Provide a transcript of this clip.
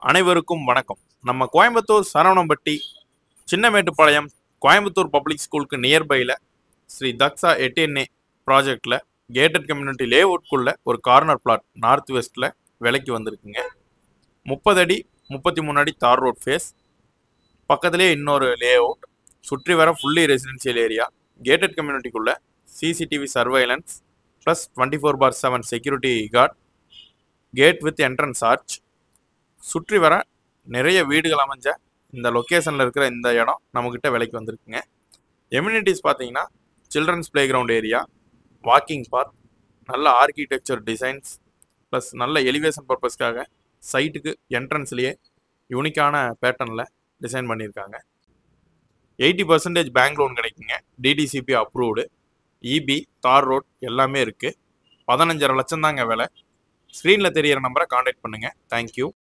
அனைவருக்கும் வணக்கம். நம்ம கோயம்புத்தூர் சரவணம்பட்டி சின்னமேட்டுப்பாளையம் கோயம்புத்தூர் பப்ளிக் ஸ்கூலுக்கு நியர்பையில் ஸ்ரீ தக்ஷா எட்டிஎன்ஏ ப்ராஜெக்டில் கேட்டட் கம்யூனிட்டி லேஅவுட்குள்ள ஒரு கார்னர் பிளாட் நார்த் வெஸ்ட்டில் விலைக்கு வந்திருக்குங்க. 30 அடி 33 அடி தார் ரோட் ஃபேஸ், பக்கத்துலேயே இன்னொரு லேஅவுட், சுற்றி வர ஃபுல்லி ரெசிடென்ஷியல் ஏரியா, கேட்டட் கம்யூனிட்டிக்குள்ள CCTV surveillance plus 24/7 security guard, gate with entrance arch, சுற்றி வர நிறைய வீடுகள் அமைஞ்ச இந்த லொக்கேஷனில் இருக்கிற இந்த இடம் நம்மக்கிட்ட விலைக்கு வந்திருக்குங்க. எம்யூனிட்டிஸ் பார்த்தீங்கன்னா children's play ground area, walking park, நல்ல ஆர்கிடெக்சர் டிசைன்ஸ் ப்ளஸ் நல்ல எலிவேஷன் பர்பஸ்க்காக சைட்டுக்கு என்ட்ரன்ஸ்லேயே யூனிக்கான பேட்டர்னில் டிசைன் பண்ணியிருக்காங்க. 80% பேங்க் லோன் கிடைக்குங்க. DTCP approved, EB, tar road எல்லாமே இருக்குது. 15.5 லட்சம் தாங்க விலை. ஸ்க்ரீனில் தெரியிற நம்பரை காண்டாக்ட் பண்ணுங்கள். தேங்க்யூ.